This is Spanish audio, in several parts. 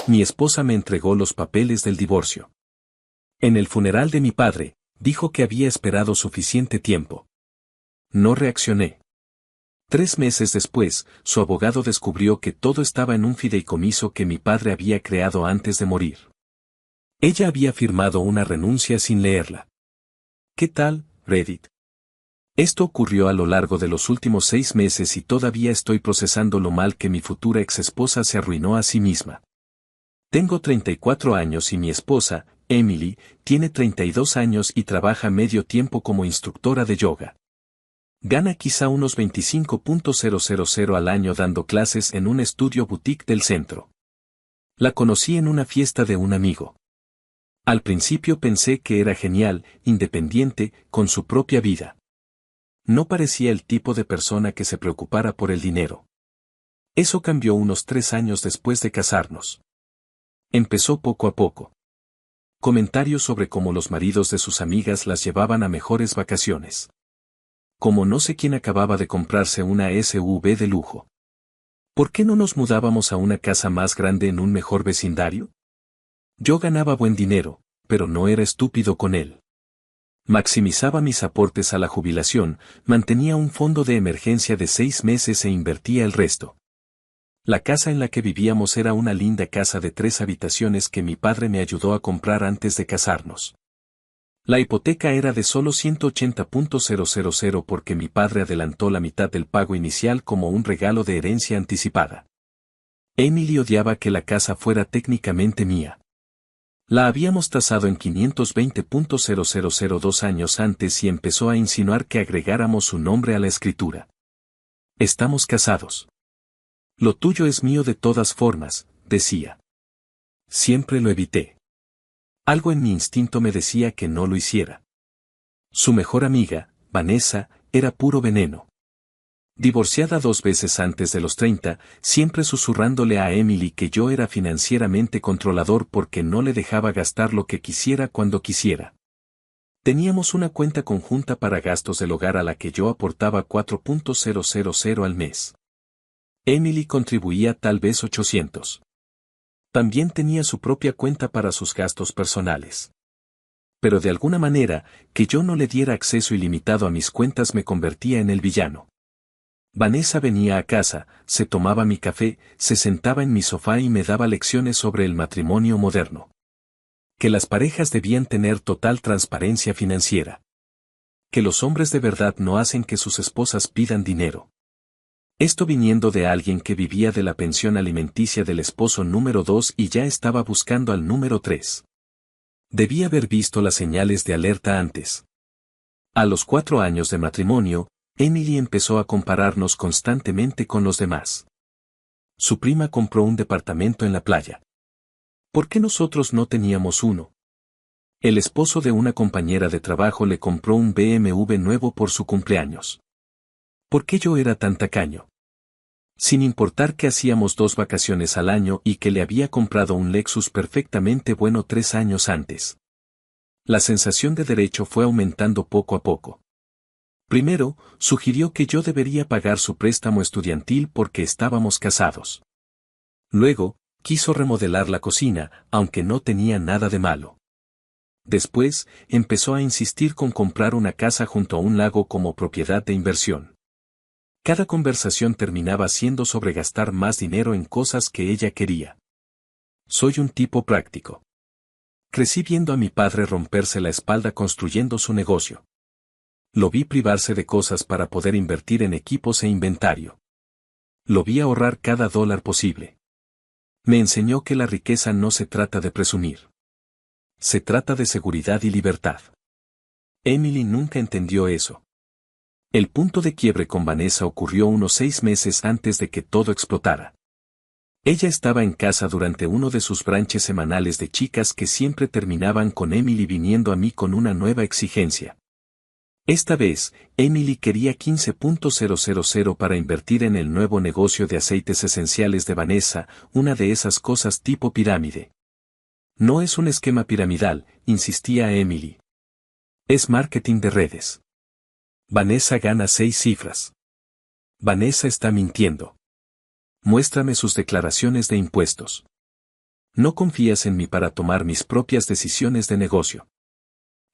Mi esposa me entregó los papeles del divorcio. En el funeral de mi padre, dijo que había esperado suficiente tiempo. No reaccioné. 3 meses después, su abogado descubrió que todo estaba en un fideicomiso que mi padre había creado antes de morir. Ella había firmado una renuncia sin leerla. ¿Qué tal, Reddit? Esto ocurrió a lo largo de los últimos 6 meses y todavía estoy procesando lo mal que mi futura exesposa se arruinó a sí misma. Tengo 34 años y mi esposa, Emily, tiene 32 años y trabaja medio tiempo como instructora de yoga. Gana quizá unos 25,000 al año dando clases en un estudio boutique del centro. La conocí en una fiesta de un amigo. Al principio pensé que era genial, independiente, con su propia vida. No parecía el tipo de persona que se preocupara por el dinero. Eso cambió unos 3 años después de casarnos. Empezó poco a poco. Comentarios sobre cómo los maridos de sus amigas las llevaban a mejores vacaciones. Como no sé quién acababa de comprarse una SUV de lujo. ¿Por qué no nos mudábamos a una casa más grande en un mejor vecindario? Yo ganaba buen dinero, pero no era estúpido con él. Maximizaba mis aportes a la jubilación, mantenía un fondo de emergencia de 6 meses e invertía el resto. La casa en la que vivíamos era una linda casa de 3 habitaciones que mi padre me ayudó a comprar antes de casarnos. La hipoteca era de solo 180,000 porque mi padre adelantó la mitad del pago inicial como un regalo de herencia anticipada. Emily odiaba que la casa fuera técnicamente mía. La habíamos tasado en 520,000 2 años antes y empezó a insinuar que agregáramos su nombre a la escritura. Estamos casados. Lo tuyo es mío de todas formas, decía. Siempre lo evité. Algo en mi instinto me decía que no lo hiciera. Su mejor amiga, Vanessa, era puro veneno. Divorciada 2 veces antes de los 30, siempre susurrándole a Emily que yo era financieramente controlador porque no le dejaba gastar lo que quisiera cuando quisiera. Teníamos una cuenta conjunta para gastos del hogar a la que yo aportaba 4,000 al mes. Emily contribuía tal vez 800. También tenía su propia cuenta para sus gastos personales. Pero de alguna manera, que yo no le diera acceso ilimitado a mis cuentas me convertía en el villano. Vanessa venía a casa, se tomaba mi café, se sentaba en mi sofá y me daba lecciones sobre el matrimonio moderno. Que las parejas debían tener total transparencia financiera. Que los hombres de verdad no hacen que sus esposas pidan dinero. Esto viniendo de alguien que vivía de la pensión alimenticia del esposo número 2 y ya estaba buscando al número 3. Debía haber visto las señales de alerta antes. A los 4 años de matrimonio, Emily empezó a compararnos constantemente con los demás. Su prima compró un departamento en la playa. ¿Por qué nosotros no teníamos uno? El esposo de una compañera de trabajo le compró un BMW nuevo por su cumpleaños. ¿Por qué yo era tan tacaño? Sin importar que hacíamos 2 vacaciones al año y que le había comprado un Lexus perfectamente bueno 3 años antes. La sensación de derecho fue aumentando poco a poco. Primero, sugirió que yo debería pagar su préstamo estudiantil porque estábamos casados. Luego, quiso remodelar la cocina, aunque no tenía nada de malo. Después, empezó a insistir con comprar una casa junto a un lago como propiedad de inversión. Cada conversación terminaba siendo sobre gastar más dinero en cosas que ella quería. Soy un tipo práctico. Crecí viendo a mi padre romperse la espalda construyendo su negocio. Lo vi privarse de cosas para poder invertir en equipos e inventario. Lo vi ahorrar cada dólar posible. Me enseñó que la riqueza no se trata de presumir. Se trata de seguridad y libertad. Emily nunca entendió eso. El punto de quiebre con Vanessa ocurrió unos 6 meses antes de que todo explotara. Ella estaba en casa durante uno de sus brunches semanales de chicas que siempre terminaban con Emily viniendo a mí con una nueva exigencia. Esta vez, Emily quería 15,000 para invertir en el nuevo negocio de aceites esenciales de Vanessa, una de esas cosas tipo pirámide. No es un esquema piramidal, insistía Emily. Es marketing de redes. Vanessa gana 6 cifras. Vanessa está mintiendo. Muéstrame sus declaraciones de impuestos. No confías en mí para tomar mis propias decisiones de negocio.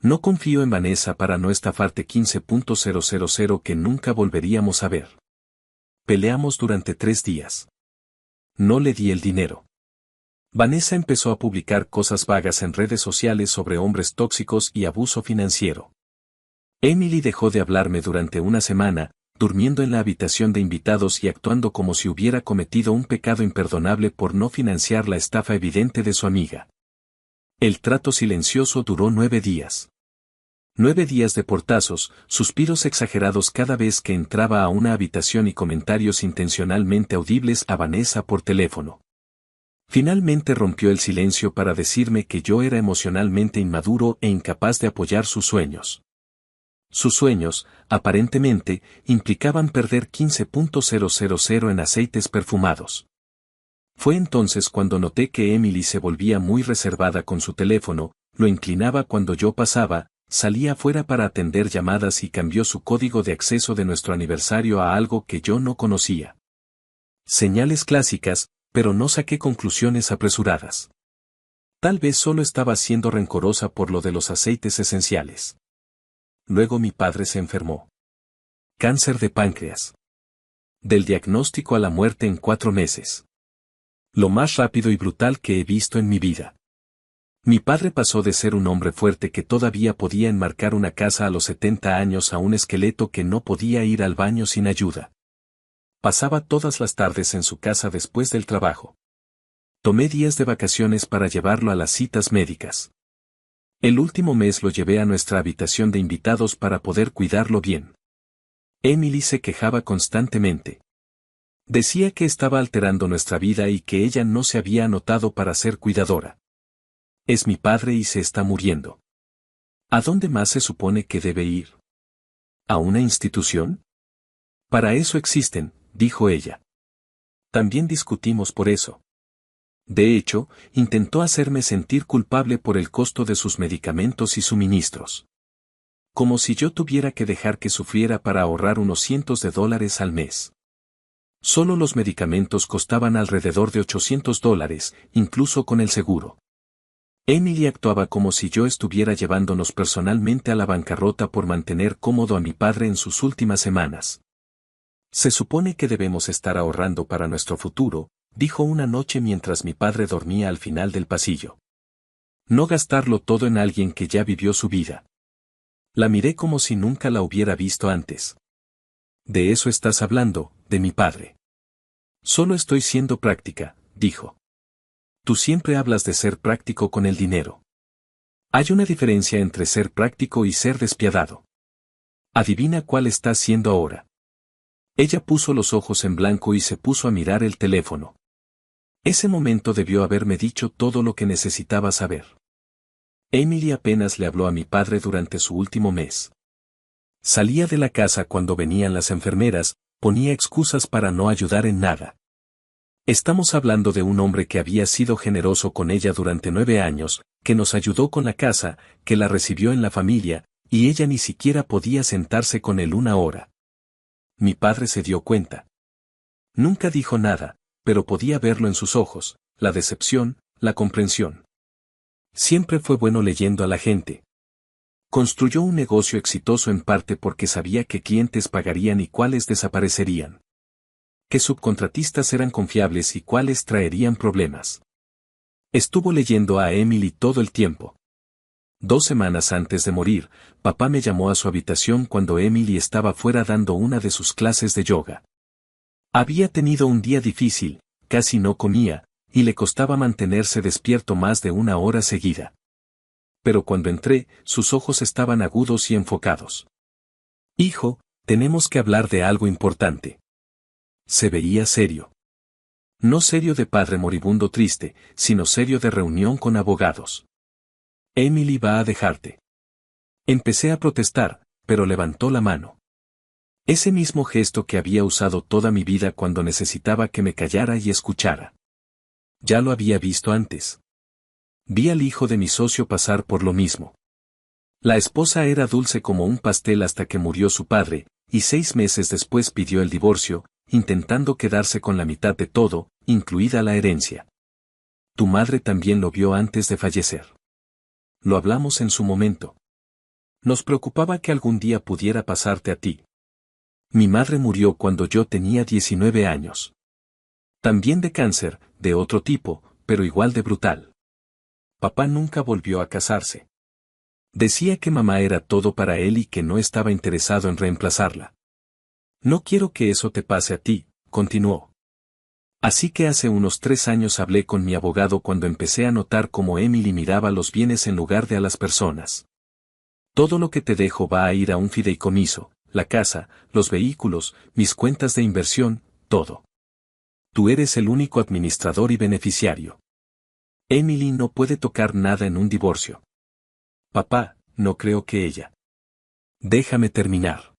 No confío en Vanessa para no estafarte 15.000 que nunca volveríamos a ver. Peleamos durante 3 días. No le di el dinero. Vanessa empezó a publicar cosas vagas en redes sociales sobre hombres tóxicos y abuso financiero. Emily dejó de hablarme durante una semana, durmiendo en la habitación de invitados y actuando como si hubiera cometido un pecado imperdonable por no financiar la estafa evidente de su amiga. El trato silencioso duró 9 días. 9 días de portazos, suspiros exagerados cada vez que entraba a una habitación y comentarios intencionalmente audibles a Vanessa por teléfono. Finalmente rompió el silencio para decirme que yo era emocionalmente inmaduro e incapaz de apoyar sus sueños. Sus sueños, aparentemente, implicaban perder 15.000 en aceites perfumados. Fue entonces cuando noté que Emily se volvía muy reservada con su teléfono, lo inclinaba cuando yo pasaba, salía afuera para atender llamadas y cambió su código de acceso de nuestro aniversario a algo que yo no conocía. Señales clásicas, pero no saqué conclusiones apresuradas. Tal vez solo estaba siendo rencorosa por lo de los aceites esenciales. Luego mi padre se enfermó. Cáncer de páncreas. Del diagnóstico a la muerte en 4 meses. Lo más rápido y brutal que he visto en mi vida. Mi padre pasó de ser un hombre fuerte que todavía podía enmarcar una casa a los 70 años a un esqueleto que no podía ir al baño sin ayuda. Pasaba todas las tardes en su casa después del trabajo. Tomé días de vacaciones para llevarlo a las citas médicas. El último mes lo llevé a nuestra habitación de invitados para poder cuidarlo bien. Emily se quejaba constantemente. Decía que estaba alterando nuestra vida y que ella no se había anotado para ser cuidadora. Es mi padre y se está muriendo. ¿A dónde más se supone que debe ir? ¿A una institución? Para eso existen, dijo ella. También discutimos por eso. De hecho, intentó hacerme sentir culpable por el costo de sus medicamentos y suministros. Como si yo tuviera que dejar que sufriera para ahorrar unos cientos de dólares al mes. Solo los medicamentos costaban alrededor de $800, incluso con el seguro. Emily actuaba como si yo estuviera llevándonos personalmente a la bancarrota por mantener cómodo a mi padre en sus últimas semanas. Se supone que debemos estar ahorrando para nuestro futuro, dijo una noche mientras mi padre dormía al final del pasillo. No gastarlo todo en alguien que ya vivió su vida. La miré como si nunca la hubiera visto antes. ¿De eso estás hablando, de mi padre? Solo estoy siendo práctica, dijo. Tú siempre hablas de ser práctico con el dinero. Hay una diferencia entre ser práctico y ser despiadado. Adivina cuál estás siendo ahora. Ella puso los ojos en blanco y se puso a mirar el teléfono. Ese momento debió haberme dicho todo lo que necesitaba saber. Emily apenas le habló a mi padre durante su último mes. Salía de la casa cuando venían las enfermeras, ponía excusas para no ayudar en nada. Estamos hablando de un hombre que había sido generoso con ella durante 9 años, que nos ayudó con la casa, que la recibió en la familia, y ella ni siquiera podía sentarse con él una hora. Mi padre se dio cuenta. Nunca dijo nada, pero podía verlo en sus ojos, la decepción, la comprensión. Siempre fue bueno leyendo a la gente. Construyó un negocio exitoso en parte porque sabía qué clientes pagarían y cuáles desaparecerían. Qué subcontratistas eran confiables y cuáles traerían problemas. Estuvo leyendo a Emily todo el tiempo. 2 semanas antes de morir, papá me llamó a su habitación cuando Emily estaba fuera dando una de sus clases de yoga. Había tenido un día difícil, casi no comía, y le costaba mantenerse despierto más de 1 hora seguida. Pero cuando entré, sus ojos estaban agudos y enfocados. Hijo, tenemos que hablar de algo importante. Se veía serio. No serio de padre moribundo triste, sino serio de reunión con abogados. Emily va a dejarte. Empecé a protestar, pero levantó la mano. Ese mismo gesto que había usado toda mi vida cuando necesitaba que me callara y escuchara. Ya lo había visto antes. Vi al hijo de mi socio pasar por lo mismo. La esposa era dulce como un pastel hasta que murió su padre, y 6 meses después pidió el divorcio, intentando quedarse con la mitad de todo, incluida la herencia. Tu madre también lo vio antes de fallecer. Lo hablamos en su momento. Nos preocupaba que algún día pudiera pasarte a ti. Mi madre murió cuando yo tenía 19 años. También de cáncer, de otro tipo, pero igual de brutal. Papá nunca volvió a casarse. Decía que mamá era todo para él y que no estaba interesado en reemplazarla. No quiero que eso te pase a ti, continuó. Así que hace unos 3 años hablé con mi abogado cuando empecé a notar cómo Emily miraba los bienes en lugar de a las personas. Todo lo que te dejo va a ir a un fideicomiso, la casa, los vehículos, mis cuentas de inversión, todo. Tú eres el único administrador y beneficiario. Emily no puede tocar nada en un divorcio. Papá, no creo que ella. Déjame terminar.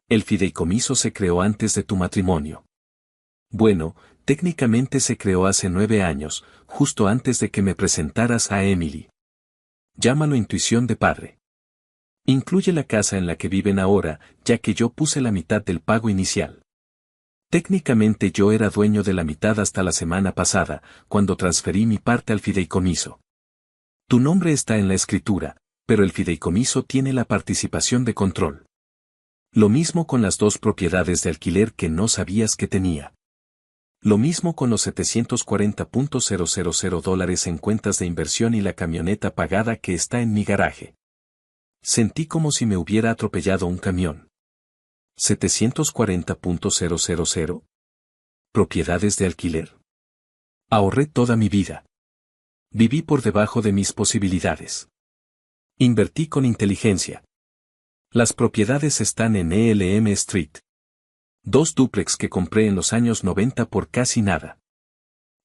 El fideicomiso se creó antes de tu matrimonio. Bueno, técnicamente se creó hace 9 años, justo antes de que me presentaras a Emily. Llámalo intuición de padre. Incluye la casa en la que viven ahora, ya que yo puse la mitad del pago inicial. Técnicamente yo era dueño de la mitad hasta la semana pasada, cuando transferí mi parte al fideicomiso. Tu nombre está en la escritura, pero el fideicomiso tiene la participación de control. Lo mismo con las 2 propiedades de alquiler que no sabías que tenía. Lo mismo con los $740,000 en cuentas de inversión y la camioneta pagada que está en mi garaje. Sentí como si me hubiera atropellado un camión. ¿$740,000? ¿Propiedades de alquiler? Ahorré toda mi vida. Viví por debajo de mis posibilidades. Invertí con inteligencia. Las propiedades están en ELM Street. 2 dúplex que compré en los años 90 por casi nada.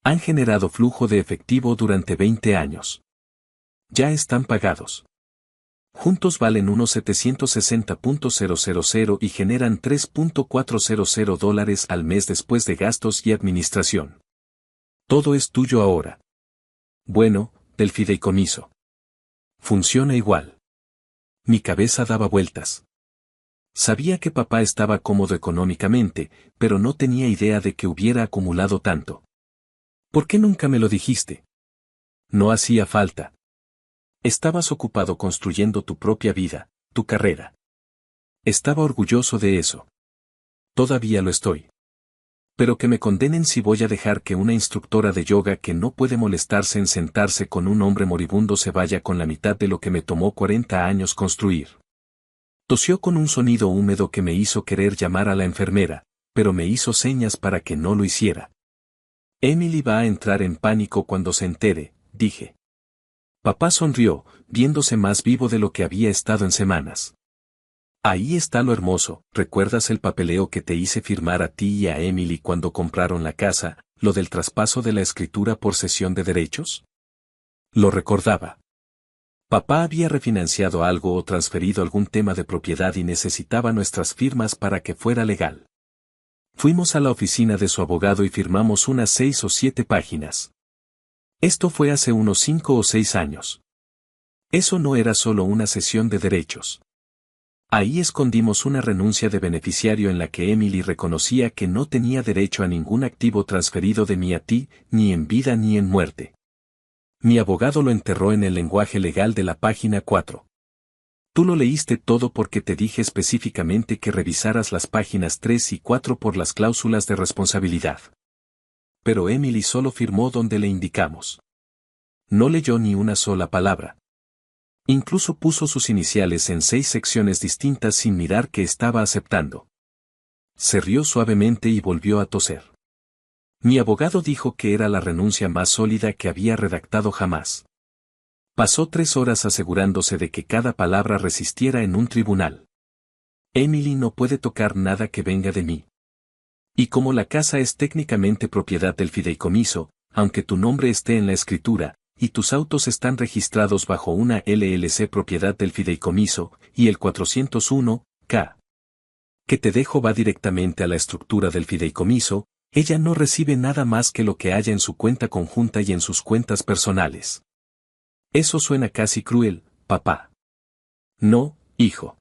Han generado flujo de efectivo durante 20 años. Ya están pagados. Juntos valen unos $760,000 y generan $3,400 al mes después de gastos y administración. Todo es tuyo ahora. Bueno, del fideicomiso. Funciona igual. Mi cabeza daba vueltas. Sabía que papá estaba cómodo económicamente, pero no tenía idea de que hubiera acumulado tanto. ¿Por qué nunca me lo dijiste? No hacía falta. Estabas ocupado construyendo tu propia vida, tu carrera. Estaba orgulloso de eso. Todavía lo estoy. Pero que me condenen si voy a dejar que una instructora de yoga que no puede molestarse en sentarse con un hombre moribundo se vaya con la mitad de lo que me tomó 40 años construir. Tosió con un sonido húmedo que me hizo querer llamar a la enfermera, pero me hizo señas para que no lo hiciera. Emily va a entrar en pánico cuando se entere, dije. Papá sonrió, viéndose más vivo de lo que había estado en semanas. Ahí está lo hermoso, ¿recuerdas el papeleo que te hice firmar a ti y a Emily cuando compraron la casa, lo del traspaso de la escritura por cesión de derechos? Lo recordaba. Papá había refinanciado algo o transferido algún tema de propiedad y necesitaba nuestras firmas para que fuera legal. Fuimos a la oficina de su abogado y firmamos unas 6 o 7 páginas. Esto fue hace unos 5 o 6 años. Eso no era solo una cesión de derechos. Ahí escondimos una renuncia de beneficiario en la que Emily reconocía que no tenía derecho a ningún activo transferido de mí a ti, ni en vida ni en muerte. Mi abogado lo enterró en el lenguaje legal de la página 4. Tú lo leíste todo porque te dije específicamente que revisaras las páginas 3 y 4 por las cláusulas de responsabilidad. Pero Emily solo firmó donde le indicamos. No leyó ni una sola palabra. Incluso puso sus iniciales en 6 secciones distintas sin mirar que estaba aceptando. Se rió suavemente y volvió a toser. Mi abogado dijo que era la renuncia más sólida que había redactado jamás. Pasó 3 horas asegurándose de que cada palabra resistiera en un tribunal. Emily no puede tocar nada que venga de mí. Y como la casa es técnicamente propiedad del fideicomiso, aunque tu nombre esté en la escritura, y tus autos están registrados bajo una LLC propiedad del fideicomiso, y el 401K que te dejo va directamente a la estructura del fideicomiso, ella no recibe nada más que lo que haya en su cuenta conjunta y en sus cuentas personales. Eso suena casi cruel, papá. No, hijo.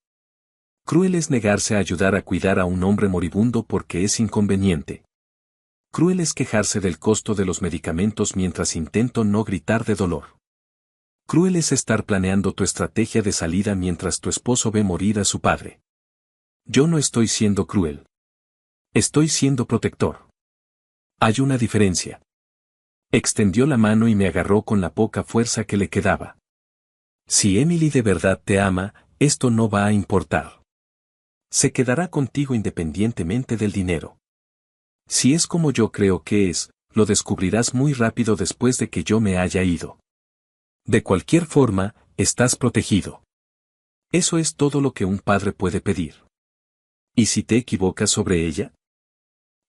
Cruel es negarse a ayudar a cuidar a un hombre moribundo porque es inconveniente. Cruel es quejarse del costo de los medicamentos mientras intento no gritar de dolor. Cruel es estar planeando tu estrategia de salida mientras tu esposo ve morir a su padre. Yo no estoy siendo cruel. Estoy siendo protector. Hay una diferencia. Extendió la mano y me agarró con la poca fuerza que le quedaba. Si Emily de verdad te ama, esto no va a importar. Se quedará contigo independientemente del dinero. Si es como yo creo que es, lo descubrirás muy rápido después de que yo me haya ido. De cualquier forma, estás protegido. Eso es todo lo que un padre puede pedir. ¿Y si te equivocas sobre ella?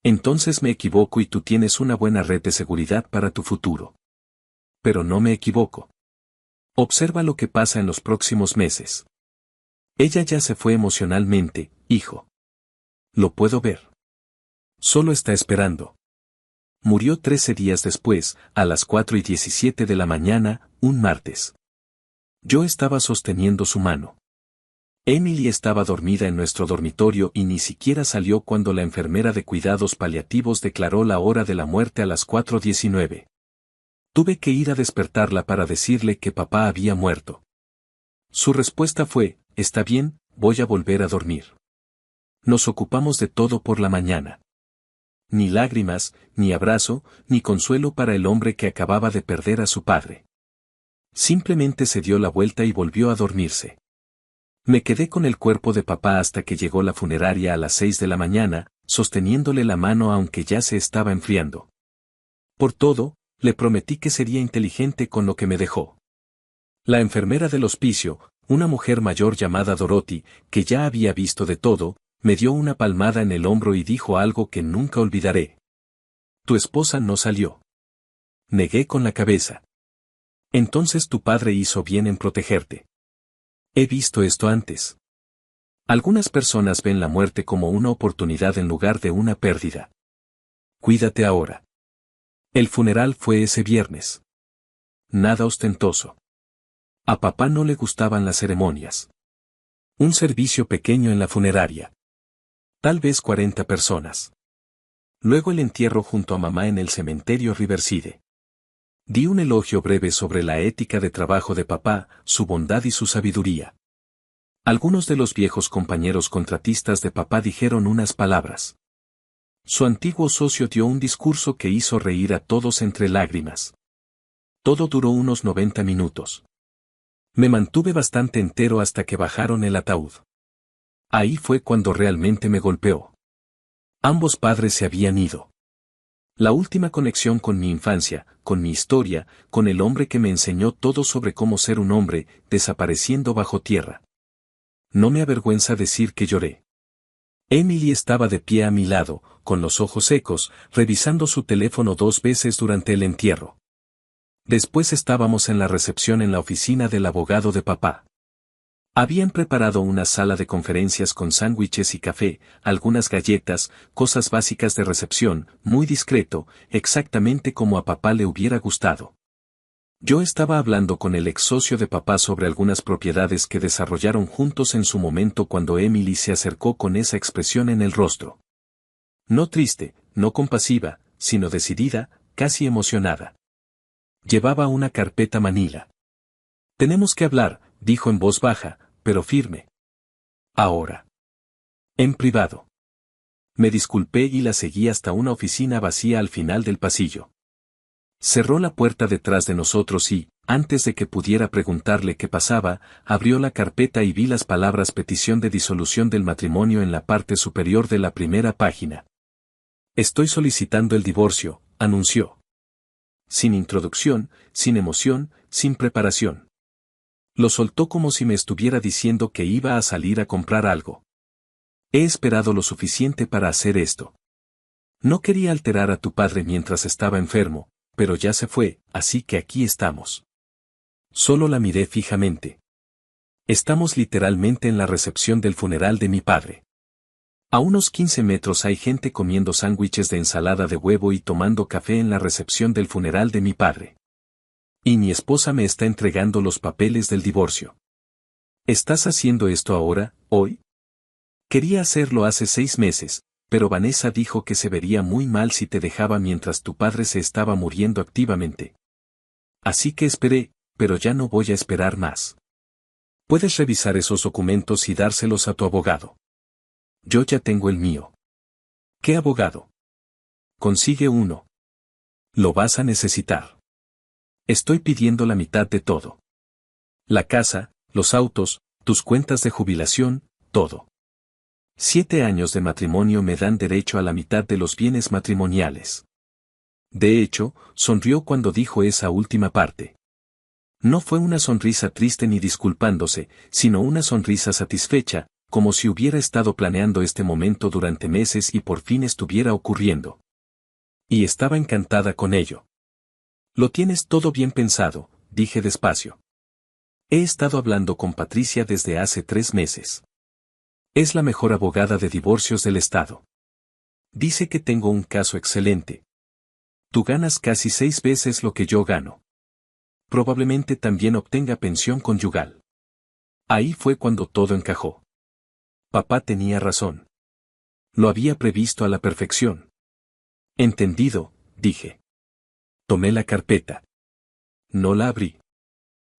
Entonces me equivoco y tú tienes una buena red de seguridad para tu futuro. Pero no me equivoco. Observa lo que pasa en los próximos meses. Ella ya se fue emocionalmente, hijo. Lo puedo ver. Solo está esperando. Murió 13 días después, a las 4:17 de la mañana, un martes. Yo estaba sosteniendo su mano. Emily estaba dormida en nuestro dormitorio y ni siquiera salió cuando la enfermera de cuidados paliativos declaró la hora de la muerte a las 4:19. Tuve que ir a despertarla para decirle que papá había muerto. Su respuesta fue, está bien, voy a volver a dormir. Nos ocupamos de todo por la mañana. Ni lágrimas, ni abrazo, ni consuelo para el hombre que acababa de perder a su padre. Simplemente se dio la vuelta y volvió a dormirse. Me quedé con el cuerpo de papá hasta que llegó la funeraria a las 6 de la mañana, sosteniéndole la mano aunque ya se estaba enfriando. Por todo, le prometí que sería inteligente con lo que me dejó. La enfermera del hospicio, una mujer mayor llamada Dorothy, que ya había visto de todo, me dio una palmada en el hombro y dijo algo que nunca olvidaré. Tu esposa no salió. Negué con la cabeza. Entonces tu padre hizo bien en protegerte. He visto esto antes. Algunas personas ven la muerte como una oportunidad en lugar de una pérdida. Cuídate ahora. El funeral fue ese viernes. Nada ostentoso. A papá no le gustaban las ceremonias. Un servicio pequeño en la funeraria. Tal vez 40 personas. Luego el entierro junto a mamá en el cementerio Riverside. Di un elogio breve sobre la ética de trabajo de papá, su bondad y su sabiduría. Algunos de los viejos compañeros contratistas de papá dijeron unas palabras. Su antiguo socio dio un discurso que hizo reír a todos entre lágrimas. Todo duró unos 90 minutos. Me mantuve bastante entero hasta que bajaron el ataúd. Ahí fue cuando realmente me golpeó. Ambos padres se habían ido. La última conexión con mi infancia, con mi historia, con el hombre que me enseñó todo sobre cómo ser un hombre, desapareciendo bajo tierra. No me avergüenza decir que lloré. Emily estaba de pie a mi lado, con los ojos secos, revisando su teléfono 2 veces durante el entierro. Después estábamos en la recepción en la oficina del abogado de papá. Habían preparado una sala de conferencias con sándwiches y café, algunas galletas, cosas básicas de recepción, muy discreto, exactamente como a papá le hubiera gustado. Yo estaba hablando con el ex socio de papá sobre algunas propiedades que desarrollaron juntos en su momento cuando Emily se acercó con esa expresión en el rostro. No triste, no compasiva, sino decidida, casi emocionada. Llevaba una carpeta manila. Tenemos que hablar, dijo en voz baja, pero firme. Ahora. En privado. Me disculpé y la seguí hasta una oficina vacía al final del pasillo. Cerró la puerta detrás de nosotros y, antes de que pudiera preguntarle qué pasaba, abrió la carpeta y vi las palabras petición de disolución del matrimonio en la parte superior de la primera página. Estoy solicitando el divorcio, anunció. Sin introducción, sin emoción, sin preparación. Lo soltó como si me estuviera diciendo que iba a salir a comprar algo. He esperado lo suficiente para hacer esto. No quería alterar a tu padre mientras estaba enfermo, pero ya se fue, así que aquí estamos. Solo la miré fijamente. Estamos literalmente en la recepción del funeral de mi padre. A unos 15 metros hay gente comiendo sándwiches de ensalada de huevo y tomando café en la recepción del funeral de mi padre. Y mi esposa me está entregando los papeles del divorcio. ¿Estás haciendo esto ahora, hoy? Quería hacerlo hace 6 meses, pero Vanessa dijo que se vería muy mal si te dejaba mientras tu padre se estaba muriendo activamente. Así que esperé, pero ya no voy a esperar más. Puedes revisar esos documentos y dárselos a tu abogado. Yo ya tengo el mío. ¿Qué abogado? Consigue uno. Lo vas a necesitar. Estoy pidiendo la mitad de todo. La casa, los autos, tus cuentas de jubilación, todo. 7 años de matrimonio me dan derecho a la mitad de los bienes matrimoniales. De hecho, sonrió cuando dijo esa última parte. No fue una sonrisa triste ni disculpándose, sino una sonrisa satisfecha, como si hubiera estado planeando este momento durante meses y por fin estuviera ocurriendo. Y estaba encantada con ello. Lo tienes todo bien pensado, dije despacio. He estado hablando con Patricia desde hace 3 meses. Es la mejor abogada de divorcios del estado. Dice que tengo un caso excelente. Tú ganas casi 6 veces lo que yo gano. Probablemente también obtenga pensión conyugal. Ahí fue cuando todo encajó. Papá tenía razón. Lo había previsto a la perfección. Entendido, dije. Tomé la carpeta. No la abrí.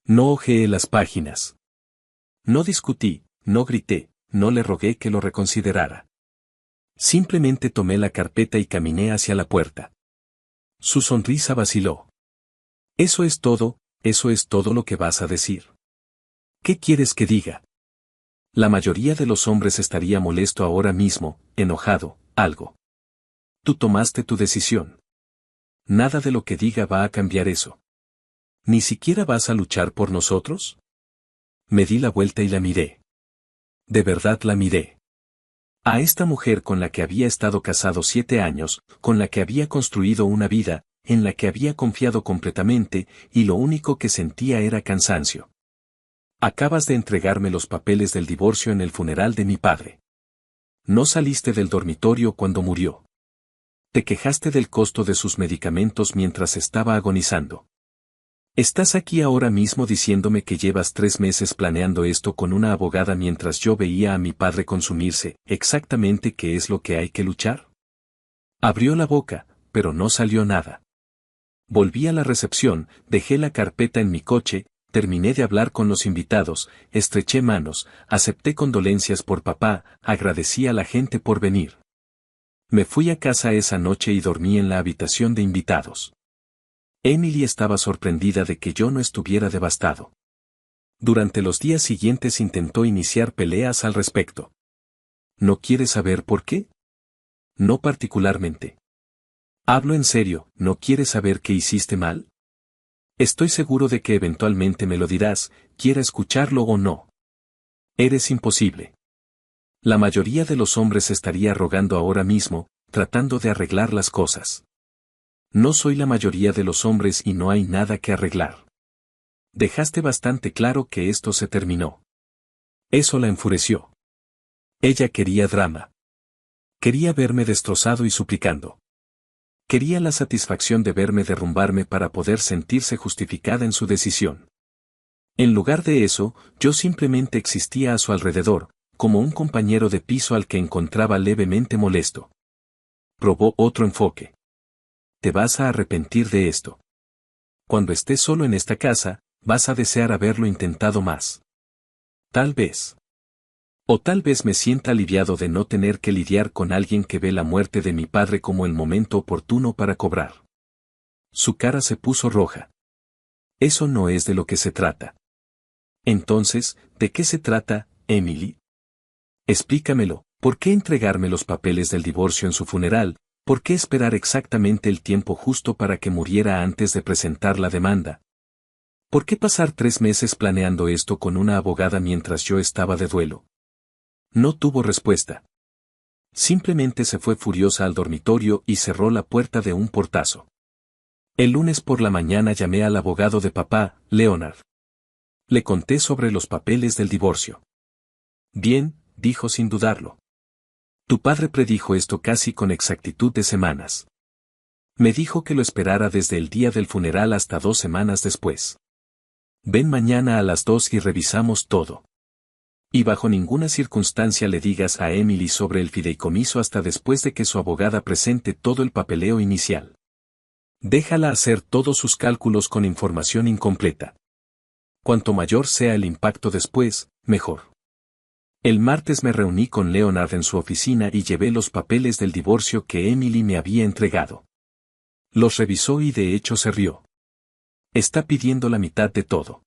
No hojeé las páginas. No discutí, no grité, no le rogué que lo reconsiderara. Simplemente tomé la carpeta y caminé hacia la puerta. Su sonrisa vaciló. Eso es todo lo que vas a decir. ¿Qué quieres que diga? La mayoría de los hombres estaría molesto ahora mismo, enojado, algo. Tú tomaste tu decisión. Nada de lo que diga va a cambiar eso. ¿Ni siquiera vas a luchar por nosotros? Me di la vuelta y la miré. De verdad la miré. A esta mujer con la que había estado casado 7 años, con la que había construido una vida, en la que había confiado completamente, y lo único que sentía era cansancio. Acabas de entregarme los papeles del divorcio en el funeral de mi padre. No saliste del dormitorio cuando murió. Te quejaste del costo de sus medicamentos mientras estaba agonizando. Estás aquí ahora mismo diciéndome que llevas 3 meses planeando esto con una abogada mientras yo veía a mi padre consumirse, ¿exactamente qué es lo que hay que luchar? Abrió la boca, pero no salió nada. Volví a la recepción, dejé la carpeta en mi coche, terminé de hablar con los invitados, estreché manos, acepté condolencias por papá, agradecí a la gente por venir. Me fui a casa esa noche y dormí en la habitación de invitados. Emily estaba sorprendida de que yo no estuviera devastado. Durante los días siguientes intentó iniciar peleas al respecto. ¿No quieres saber por qué? No particularmente. Hablo en serio, ¿no quieres saber qué hiciste mal? Estoy seguro de que eventualmente me lo dirás, quiera escucharlo o no. Eres imposible. La mayoría de los hombres estaría rogando ahora mismo, tratando de arreglar las cosas. No soy la mayoría de los hombres y no hay nada que arreglar. Dejaste bastante claro que esto se terminó. Eso la enfureció. Ella quería drama. Quería verme destrozado y suplicando. Quería la satisfacción de verme derrumbarme para poder sentirse justificada en su decisión. En lugar de eso, yo simplemente existía a su alrededor, como un compañero de piso al que encontraba levemente molesto. Probó otro enfoque. Te vas a arrepentir de esto. Cuando estés solo en esta casa, vas a desear haberlo intentado más. Tal vez. O tal vez me sienta aliviado de no tener que lidiar con alguien que ve la muerte de mi padre como el momento oportuno para cobrar. Su cara se puso roja. Eso no es de lo que se trata. Entonces, ¿de qué se trata, Emily? Explícamelo, ¿por qué entregarme los papeles del divorcio en su funeral? ¿Por qué esperar exactamente el tiempo justo para que muriera antes de presentar la demanda? ¿Por qué pasar 3 meses planeando esto con una abogada mientras yo estaba de duelo? No tuvo respuesta. Simplemente se fue furiosa al dormitorio y cerró la puerta de un portazo. El lunes por la mañana llamé al abogado de papá, Leonard. Le conté sobre los papeles del divorcio. Bien, dijo sin dudarlo. Tu padre predijo esto casi con exactitud de semanas. Me dijo que lo esperara desde el día del funeral hasta 2 semanas después. Ven mañana a las 2 y revisamos todo. Y bajo ninguna circunstancia le digas a Emily sobre el fideicomiso hasta después de que su abogada presente todo el papeleo inicial. Déjala hacer todos sus cálculos con información incompleta. Cuanto mayor sea el impacto después, mejor. El martes me reuní con Leonard en su oficina y llevé los papeles del divorcio que Emily me había entregado. Los revisó y de hecho se rió. Está pidiendo la mitad de todo.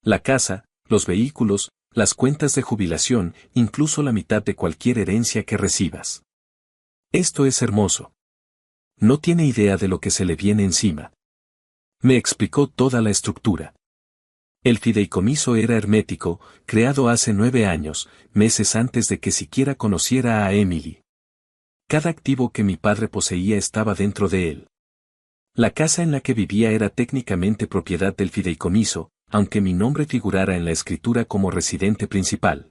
La casa, los vehículos, las cuentas de jubilación, incluso la mitad de cualquier herencia que recibas. Esto es hermoso. No tiene idea de lo que se le viene encima. Me explicó toda la estructura. El fideicomiso era hermético, creado hace 9 años, meses antes de que siquiera conociera a Emily. Cada activo que mi padre poseía estaba dentro de él. La casa en la que vivía era técnicamente propiedad del fideicomiso, aunque mi nombre figurara en la escritura como residente principal.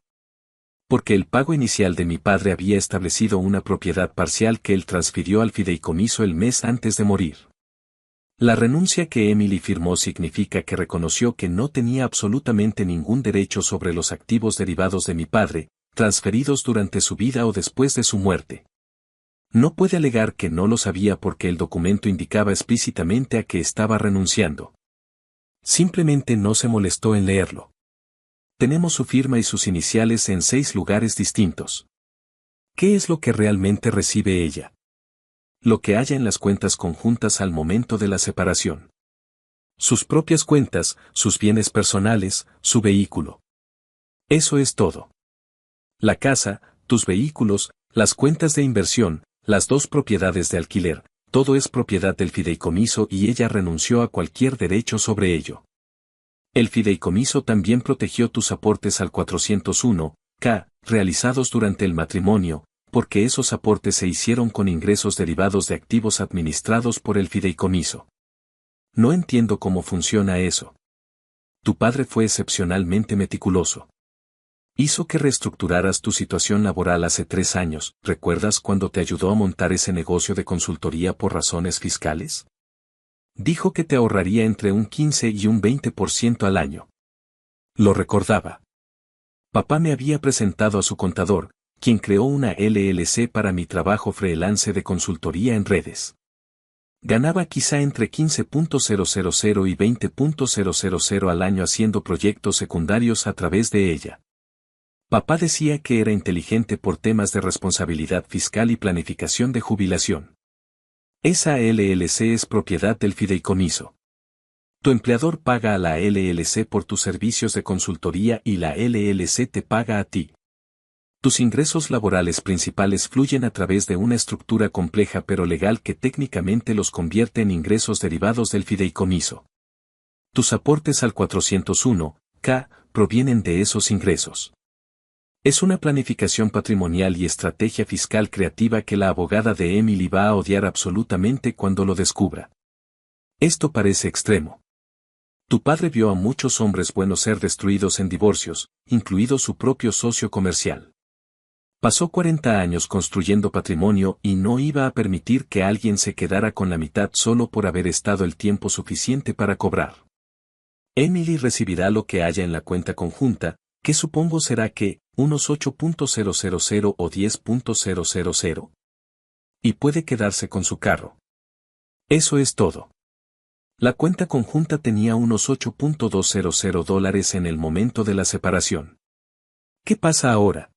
Porque el pago inicial de mi padre había establecido una propiedad parcial que él transfirió al fideicomiso el mes antes de morir. La renuncia que Emily firmó significa que reconoció que no tenía absolutamente ningún derecho sobre los activos derivados de mi padre, transferidos durante su vida o después de su muerte. No puede alegar que no lo sabía porque el documento indicaba explícitamente a que estaba renunciando. Simplemente no se molestó en leerlo. Tenemos su firma y sus iniciales en 6 lugares distintos. ¿Qué es lo que realmente recibe ella? Lo que haya en las cuentas conjuntas al momento de la separación. Sus propias cuentas, sus bienes personales, su vehículo. Eso es todo. La casa, tus vehículos, las cuentas de inversión, las 2 propiedades de alquiler, todo es propiedad del fideicomiso y ella renunció a cualquier derecho sobre ello. El fideicomiso también protegió tus aportes al 401(k), realizados durante el matrimonio, porque esos aportes se hicieron con ingresos derivados de activos administrados por el fideicomiso. No entiendo cómo funciona eso. Tu padre fue excepcionalmente meticuloso. Hizo que reestructuraras tu situación laboral hace 3 años, ¿recuerdas cuando te ayudó a montar ese negocio de consultoría por razones fiscales? Dijo que te ahorraría entre un 15 y un 20% al año. Lo recordaba. Papá me había presentado a su contador, quien creó una LLC para mi trabajo freelance de consultoría en redes. Ganaba quizá entre 15.000 y 20.000 al año haciendo proyectos secundarios a través de ella. Papá decía que era inteligente por temas de responsabilidad fiscal y planificación de jubilación. Esa LLC es propiedad del fideicomiso. Tu empleador paga a la LLC por tus servicios de consultoría y la LLC te paga a ti. Tus ingresos laborales principales fluyen a través de una estructura compleja pero legal que técnicamente los convierte en ingresos derivados del fideicomiso. Tus aportes al 401(k) provienen de esos ingresos. Es una planificación patrimonial y estrategia fiscal creativa que la abogada de Emily va a odiar absolutamente cuando lo descubra. Esto parece extremo. Tu padre vio a muchos hombres buenos ser destruidos en divorcios, incluido su propio socio comercial. Pasó 40 años construyendo patrimonio y no iba a permitir que alguien se quedara con la mitad solo por haber estado el tiempo suficiente para cobrar. Emily recibirá lo que haya en la cuenta conjunta, que supongo será que, unos 8.000 o 10.000. Y puede quedarse con su carro. Eso es todo. La cuenta conjunta tenía unos $8.200 en el momento de la separación. ¿Qué pasa ahora?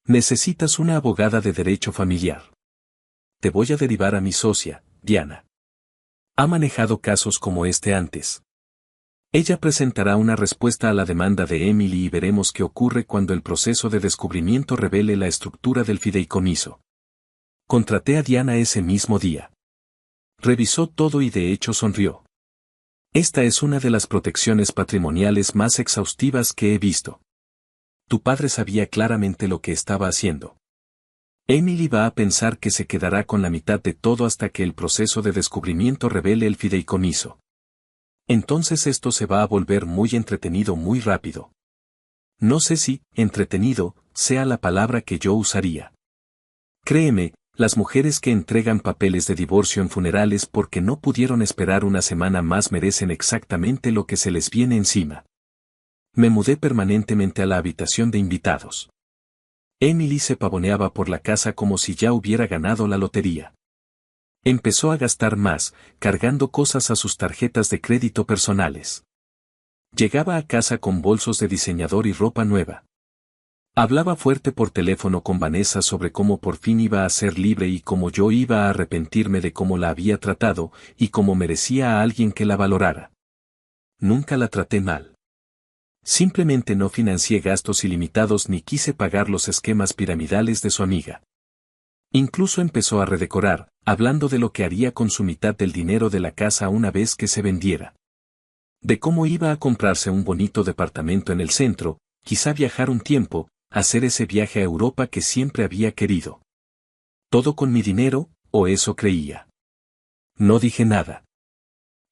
Necesitas una abogada de derecho familiar. Te voy a derivar a mi socia, Diana. Ha manejado casos como este antes. Ella presentará una respuesta a la demanda de Emily y veremos qué ocurre cuando el proceso de descubrimiento revele la estructura del fideicomiso. Contraté a Diana ese mismo día. Revisó todo y de hecho sonrió. Esta es una de las protecciones patrimoniales más exhaustivas que he visto. Tu padre sabía claramente lo que estaba haciendo. Emily va a pensar que se quedará con la mitad de todo hasta que el proceso de descubrimiento revele el fideicomiso. Entonces esto se va a volver muy entretenido muy rápido. No sé si, entretenido, sea la palabra que yo usaría. Créeme, las mujeres que entregan papeles de divorcio en funerales porque no pudieron esperar una semana más merecen exactamente lo que se les viene encima. Me mudé permanentemente a la habitación de invitados. Emily se pavoneaba por la casa como si ya hubiera ganado la lotería. Empezó a gastar más, cargando cosas a sus tarjetas de crédito personales. Llegaba a casa con bolsos de diseñador y ropa nueva. Hablaba fuerte por teléfono con Vanessa sobre cómo por fin iba a ser libre y cómo yo iba a arrepentirme de cómo la había tratado y cómo merecía a alguien que la valorara. Nunca la traté mal. Simplemente no financié gastos ilimitados ni quise pagar los esquemas piramidales de su amiga. Incluso empezó a redecorar, hablando de lo que haría con su mitad del dinero de la casa una vez que se vendiera. De cómo iba a comprarse un bonito departamento en el centro, quizá viajar un tiempo, hacer ese viaje a Europa que siempre había querido. Todo con mi dinero, o eso creía. No dije nada.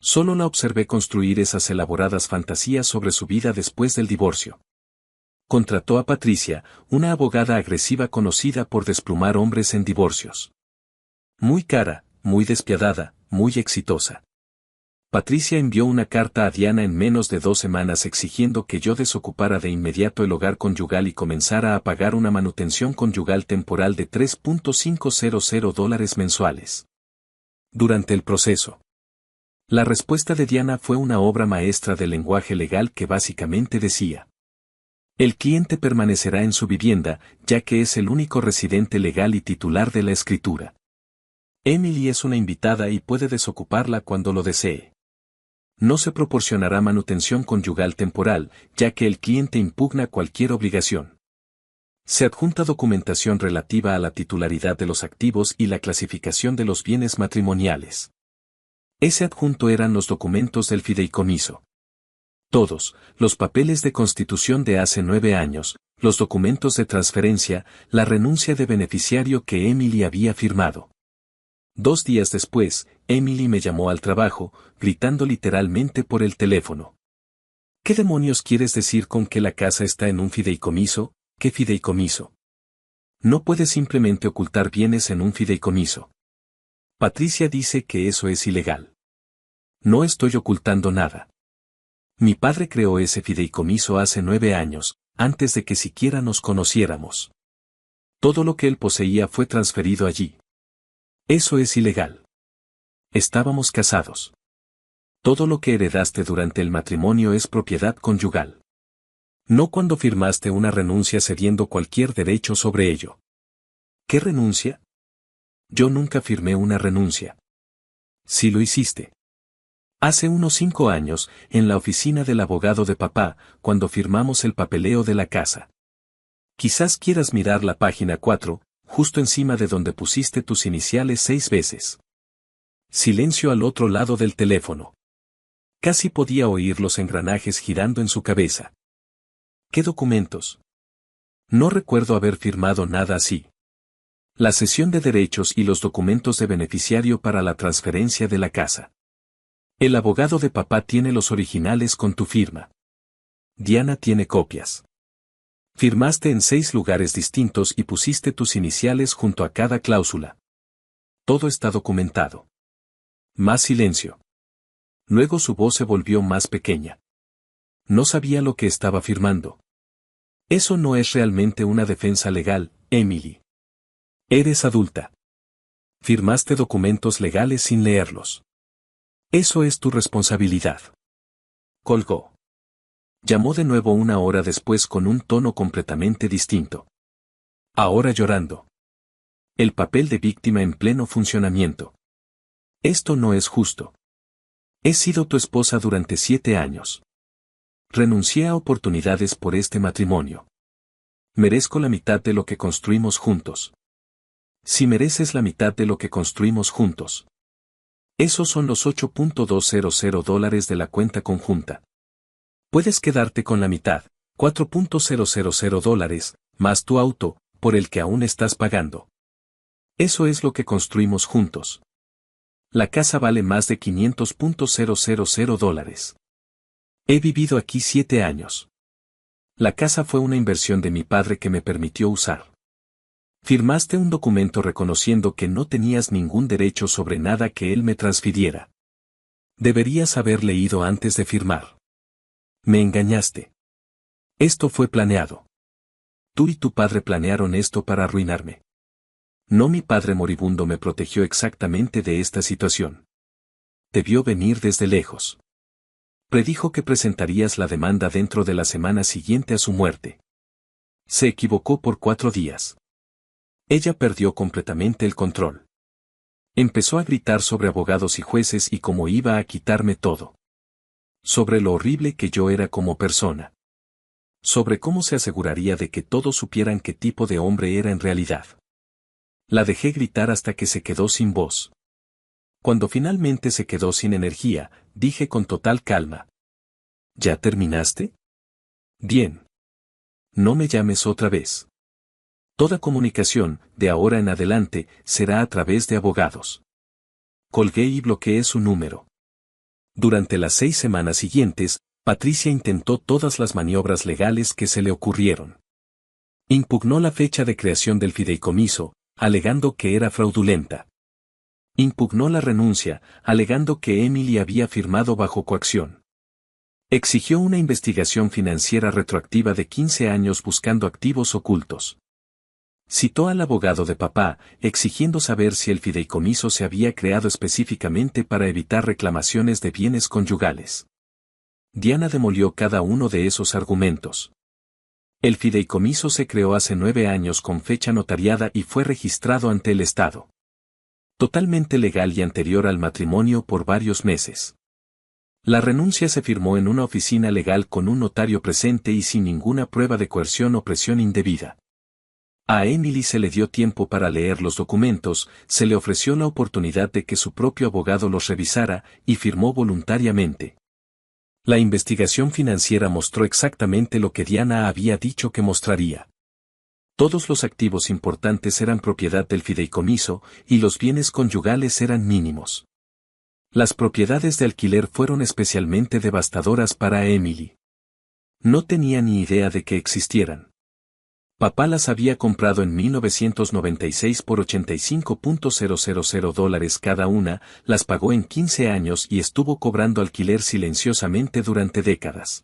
Solo la observé construir esas elaboradas fantasías sobre su vida después del divorcio. Contrató a Patricia, una abogada agresiva conocida por desplumar hombres en divorcios. Muy cara, muy despiadada, muy exitosa. Patricia envió una carta a Diana en menos de 2 semanas exigiendo que yo desocupara de inmediato el hogar conyugal y comenzara a pagar una manutención conyugal temporal de $3,500 mensuales. Durante el proceso. La respuesta de Diana fue una obra maestra del lenguaje legal que básicamente decía: el cliente permanecerá en su vivienda, ya que es el único residente legal y titular de la escritura. Emily es una invitada y puede desocuparla cuando lo desee. No se proporcionará manutención conyugal temporal, ya que el cliente impugna cualquier obligación. Se adjunta documentación relativa a la titularidad de los activos y la clasificación de los bienes matrimoniales. Ese adjunto eran los documentos del fideicomiso. Todos, los papeles de constitución de hace 9 años, los documentos de transferencia, la renuncia de beneficiario que Emily había firmado. 2 días después, Emily me llamó al trabajo, gritando literalmente por el teléfono. ¿Qué demonios quieres decir con que la casa está en un fideicomiso? ¿Qué fideicomiso? No puedes simplemente ocultar bienes en un fideicomiso. Patricia dice que eso es ilegal. No estoy ocultando nada. Mi padre creó ese fideicomiso hace 9 años, antes de que siquiera nos conociéramos. Todo lo que él poseía fue transferido allí. Eso es ilegal. Estábamos casados. Todo lo que heredaste durante el matrimonio es propiedad conyugal. No cuando firmaste una renuncia cediendo cualquier derecho sobre ello. ¿Qué renuncia? Yo nunca firmé una renuncia. Sí lo hiciste. Hace unos 5 años, en la oficina del abogado de papá, cuando firmamos el papeleo de la casa. Quizás quieras mirar la página 4, justo encima de donde pusiste tus iniciales 6 veces. Silencio al otro lado del teléfono. Casi podía oír los engranajes girando en su cabeza. ¿Qué documentos? No recuerdo haber firmado nada así. La cesión de derechos y los documentos de beneficiario para la transferencia de la casa. El abogado de papá tiene los originales con tu firma. Diana tiene copias. Firmaste en 6 lugares distintos y pusiste tus iniciales junto a cada cláusula. Todo está documentado. Más silencio. Luego su voz se volvió más pequeña. No sabía lo que estaba firmando. Eso no es realmente una defensa legal, Emily. Eres adulta. Firmaste documentos legales sin leerlos. Eso es tu responsabilidad. Colgó. Llamó de nuevo 1 hora después con un tono completamente distinto. Ahora llorando. El papel de víctima en pleno funcionamiento. Esto no es justo. He sido tu esposa durante 7 años. Renuncié a oportunidades por este matrimonio. Merezco la mitad de lo que construimos juntos. Si mereces la mitad de lo que construimos juntos. Esos son los $8,200 de la cuenta conjunta. Puedes quedarte con la mitad, $4,000, más tu auto, por el que aún estás pagando. Eso es lo que construimos juntos. La casa vale más de $500,000. He vivido aquí 7 años. La casa fue una inversión de mi padre que me permitió usar. Firmaste un documento reconociendo que no tenías ningún derecho sobre nada que él me transfiriera. Deberías haber leído antes de firmar. Me engañaste. Esto fue planeado. Tú y tu padre planearon esto para arruinarme. No, mi padre moribundo me protegió exactamente de esta situación. Te vio venir desde lejos. Predijo que presentarías la demanda dentro de la semana siguiente a su muerte. Se equivocó por 4 días. Ella perdió completamente el control. Empezó a gritar sobre abogados y jueces y cómo iba a quitarme todo. Sobre lo horrible que yo era como persona. Sobre cómo se aseguraría de que todos supieran qué tipo de hombre era en realidad. La dejé gritar hasta que se quedó sin voz. Cuando finalmente se quedó sin energía, dije con total calma. ¿Ya terminaste? Bien. No me llames otra vez. Toda comunicación, de ahora en adelante, será a través de abogados. Colgué y bloqueé su número. Durante las 6 semanas siguientes, Patricia intentó todas las maniobras legales que se le ocurrieron. Impugnó la fecha de creación del fideicomiso, alegando que era fraudulenta. Impugnó la renuncia, alegando que Emily había firmado bajo coacción. Exigió una investigación financiera retroactiva de 15 años buscando activos ocultos. Citó al abogado de papá, exigiendo saber si el fideicomiso se había creado específicamente para evitar reclamaciones de bienes conyugales. Diana demolió cada uno de esos argumentos. El fideicomiso se creó hace 9 años con fecha notariada y fue registrado ante el Estado. Totalmente legal y anterior al matrimonio por varios meses. La renuncia se firmó en una oficina legal con un notario presente y sin ninguna prueba de coerción o presión indebida. A Emily se le dio tiempo para leer los documentos, se le ofreció la oportunidad de que su propio abogado los revisara, y firmó voluntariamente. La investigación financiera mostró exactamente lo que Diana había dicho que mostraría. Todos los activos importantes eran propiedad del fideicomiso, y los bienes conyugales eran mínimos. Las propiedades de alquiler fueron especialmente devastadoras para Emily. No tenía ni idea de que existieran. Papá las había comprado en 1996 por $85,000 cada una, las pagó en 15 años y estuvo cobrando alquiler silenciosamente durante décadas.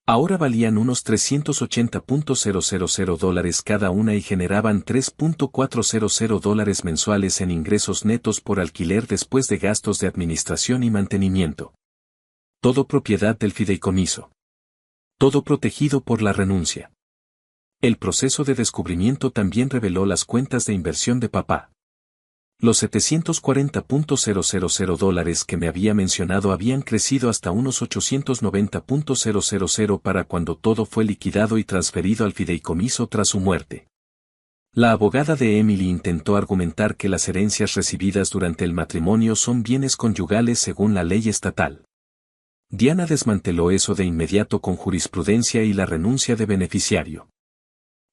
Ahora valían unos $380,000 cada una y generaban $3,400 mensuales en ingresos netos por alquiler después de gastos de administración y mantenimiento. Todo propiedad del fideicomiso. Todo protegido por la renuncia. El proceso de descubrimiento también reveló las cuentas de inversión de papá. Los $740,000 que me había mencionado habían crecido hasta unos $890,000 para cuando todo fue liquidado y transferido al fideicomiso tras su muerte. La abogada de Emily intentó argumentar que las herencias recibidas durante el matrimonio son bienes conyugales según la ley estatal. Diana desmanteló eso de inmediato con jurisprudencia y la renuncia de beneficiario.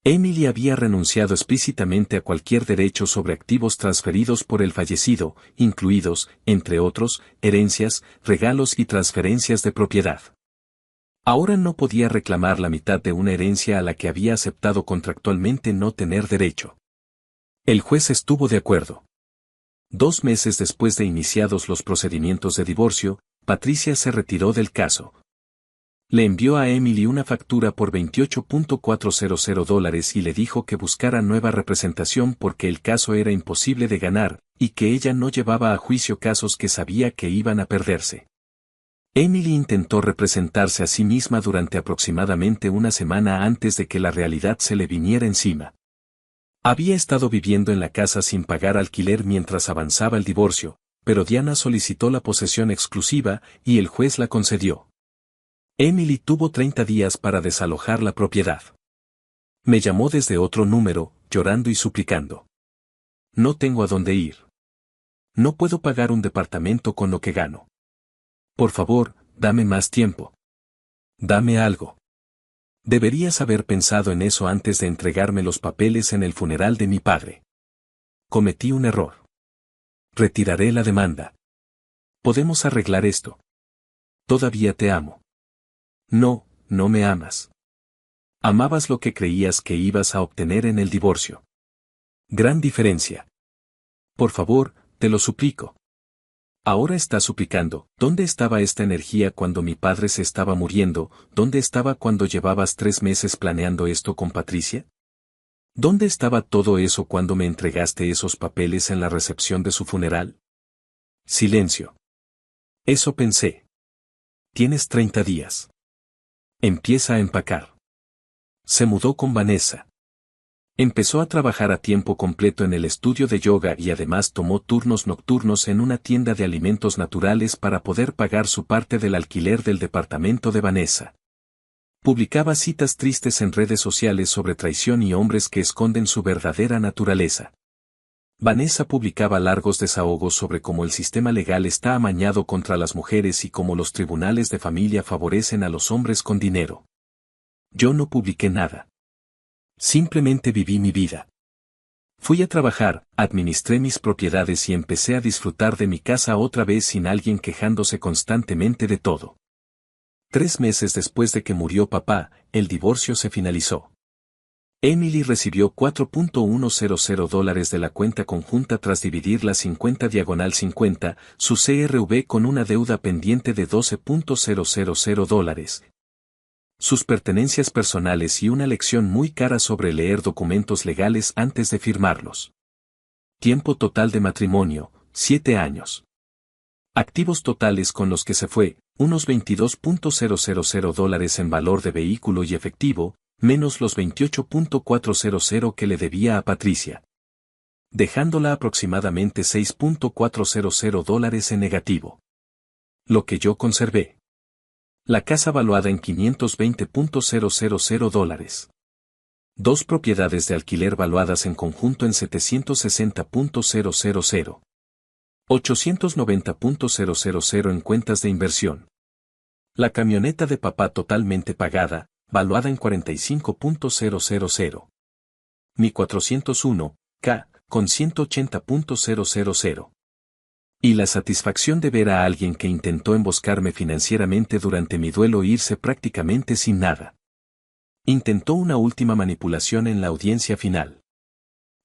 Emily había renunciado explícitamente a cualquier derecho sobre activos transferidos por el fallecido, incluidos, entre otros, herencias, regalos y transferencias de propiedad. Ahora no podía reclamar la mitad de una herencia a la que había aceptado contractualmente no tener derecho. El juez estuvo de acuerdo. 2 meses después de iniciados los procedimientos de divorcio, Patricia se retiró del caso. Le envió a Emily una factura por $28,400 y le dijo que buscara nueva representación porque el caso era imposible de ganar, y que ella no llevaba a juicio casos que sabía que iban a perderse. Emily intentó representarse a sí misma durante aproximadamente una semana antes de que la realidad se le viniera encima. Había estado viviendo en la casa sin pagar alquiler mientras avanzaba el divorcio, pero Diana solicitó la posesión exclusiva y el juez la concedió. Emily tuvo 30 días para desalojar la propiedad. Me llamó desde otro número, llorando y suplicando. No tengo a dónde ir. No puedo pagar un departamento con lo que gano. Por favor, dame más tiempo. Dame algo. Deberías haber pensado en eso antes de entregarme los papeles en el funeral de mi padre. Cometí un error. Retiraré la demanda. Podemos arreglar esto. Todavía te amo. No, no me amas. Amabas lo que creías que ibas a obtener en el divorcio. Gran diferencia. Por favor, te lo suplico. Ahora está suplicando, ¿dónde estaba esta energía cuando mi padre se estaba muriendo? ¿Dónde estaba cuando llevabas 3 meses planeando esto con Patricia? ¿Dónde estaba todo eso cuando me entregaste esos papeles en la recepción de su funeral? Silencio. Eso pensé. Tienes 30 días. Empieza a empacar. Se mudó con Vanessa. Empezó a trabajar a tiempo completo en el estudio de yoga y además tomó turnos nocturnos en una tienda de alimentos naturales para poder pagar su parte del alquiler del departamento de Vanessa. Publicaba citas tristes en redes sociales sobre traición y hombres que esconden su verdadera naturaleza. Vanessa publicaba largos desahogos sobre cómo el sistema legal está amañado contra las mujeres y cómo los tribunales de familia favorecen a los hombres con dinero. Yo no publiqué nada. Simplemente viví mi vida. Fui a trabajar, administré mis propiedades y empecé a disfrutar de mi casa otra vez sin alguien quejándose constantemente de todo. 3 meses después de que murió papá, el divorcio se finalizó. Emily recibió $4.100 de la cuenta conjunta tras dividir la 50/50, su CRV con una deuda pendiente de $12.000. Sus pertenencias personales y una lección muy cara sobre leer documentos legales antes de firmarlos. Tiempo total de matrimonio, 7 años. Activos totales con los que se fue, unos $22.000 en valor de vehículo y efectivo, menos los $28.400 que le debía a Patricia. Dejándola aproximadamente $6.400 en negativo. Lo que yo conservé. La casa valuada en $520.000. 2 propiedades de alquiler valuadas en conjunto en $760.000. $890.000 en cuentas de inversión. La camioneta de papá totalmente pagada, valuada en $45.000. Mi 401K, con $180.000. Y la satisfacción de ver a alguien que intentó emboscarme financieramente durante mi duelo irse prácticamente sin nada. Intentó una última manipulación en la audiencia final.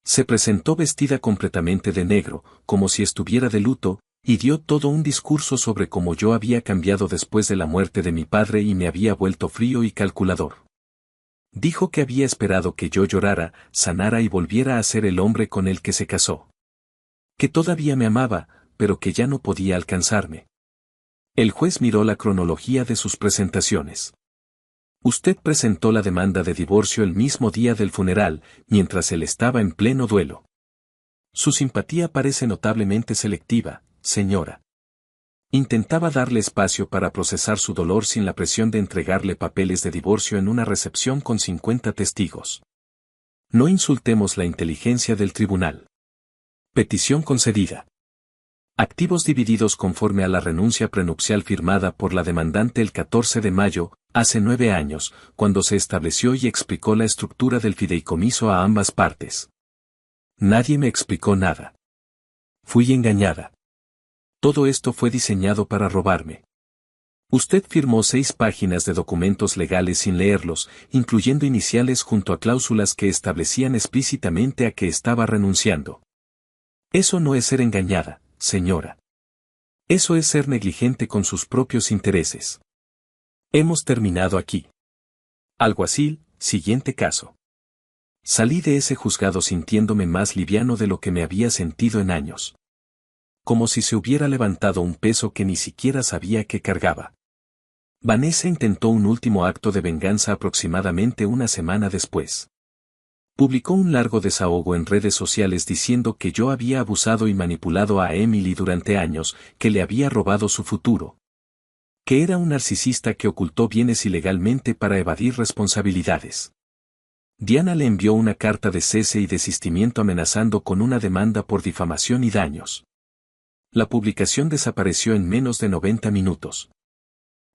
Se presentó vestida completamente de negro, como si estuviera de luto, y dio todo un discurso sobre cómo yo había cambiado después de la muerte de mi padre y me había vuelto frío y calculador. Dijo que había esperado que yo llorara, sanara y volviera a ser el hombre con el que se casó. Que todavía me amaba, pero que ya no podía alcanzarme. El juez miró la cronología de sus presentaciones. Usted presentó la demanda de divorcio el mismo día del funeral, mientras él estaba en pleno duelo. Su simpatía parece notablemente selectiva, señora. Intentaba darle espacio para procesar su dolor sin la presión de entregarle papeles de divorcio en una recepción con 50 testigos. No insultemos la inteligencia del tribunal. Petición concedida. Activos divididos conforme a la renuncia prenupcial firmada por la demandante el 14 de mayo, hace 9 años, cuando se estableció y explicó la estructura del fideicomiso a ambas partes. Nadie me explicó nada. Fui engañada. Todo esto fue diseñado para robarme. Usted firmó 6 páginas de documentos legales sin leerlos, incluyendo iniciales junto a cláusulas que establecían explícitamente a que estaba renunciando. Eso no es ser engañada, señora. Eso es ser negligente con sus propios intereses. Hemos terminado aquí. Alguacil, siguiente caso. Salí de ese juzgado sintiéndome más liviano de lo que me había sentido en años. Como si se hubiera levantado un peso que ni siquiera sabía que cargaba. Vanessa intentó un último acto de venganza aproximadamente una semana después. Publicó un largo desahogo en redes sociales diciendo que yo había abusado y manipulado a Emily durante años, que le había robado su futuro. Que era un narcisista que ocultó bienes ilegalmente para evadir responsabilidades. Diana le envió una carta de cese y desistimiento amenazando con una demanda por difamación y daños. La publicación desapareció en menos de 90 minutos.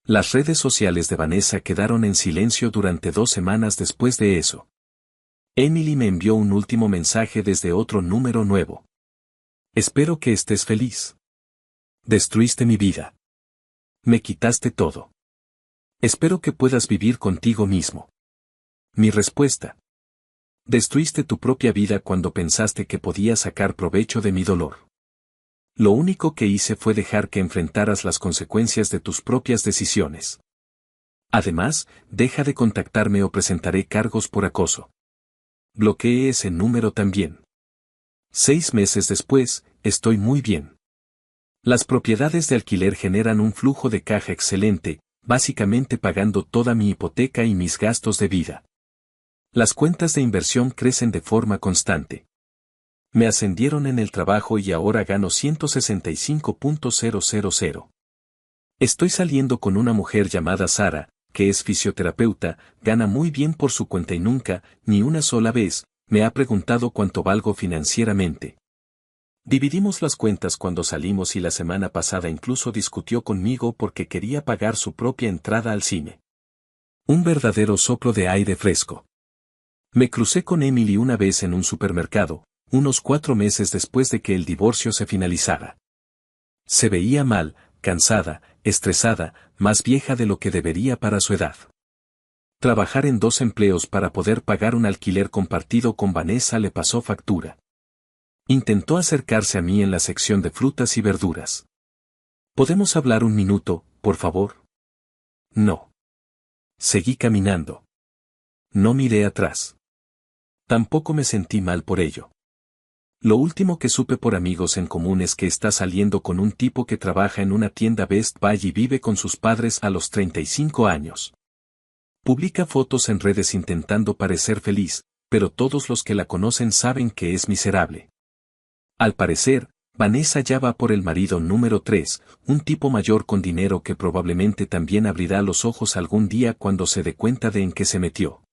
Las redes sociales de Vanessa quedaron en silencio durante 2 semanas después de eso. Emily me envió un último mensaje desde otro número nuevo. Espero que estés feliz. Destruiste mi vida. Me quitaste todo. Espero que puedas vivir contigo mismo. Mi respuesta. Destruiste tu propia vida cuando pensaste que podías sacar provecho de mi dolor. Lo único que hice fue dejar que enfrentaras las consecuencias de tus propias decisiones. Además, deja de contactarme o presentaré cargos por acoso. Bloqueé ese número también. 6 meses después, estoy muy bien. Las propiedades de alquiler generan un flujo de caja excelente, básicamente pagando toda mi hipoteca y mis gastos de vida. Las cuentas de inversión crecen de forma constante. Me ascendieron en el trabajo y ahora gano 165.000. Estoy saliendo con una mujer llamada Sara, que es fisioterapeuta, gana muy bien por su cuenta y nunca, ni una sola vez, me ha preguntado cuánto valgo financieramente. Dividimos las cuentas cuando salimos y la semana pasada incluso discutió conmigo porque quería pagar su propia entrada al cine. Un verdadero soplo de aire fresco. Me crucé con Emily una vez en un supermercado, unos 4 meses después de que el divorcio se finalizara. Se veía mal, cansada, estresada, más vieja de lo que debería para su edad. Trabajar en 2 empleos para poder pagar un alquiler compartido con Vanessa le pasó factura. Intentó acercarse a mí en la sección de frutas y verduras. ¿Podemos hablar un minuto, por favor? No. Seguí caminando. No miré atrás. Tampoco me sentí mal por ello. Lo último que supe por amigos en común es que está saliendo con un tipo que trabaja en una tienda Best Buy y vive con sus padres a los 35 años. Publica fotos en redes intentando parecer feliz, pero todos los que la conocen saben que es miserable. Al parecer, Vanessa ya va por el marido número 3, un tipo mayor con dinero que probablemente también abrirá los ojos algún día cuando se dé cuenta de en qué se metió.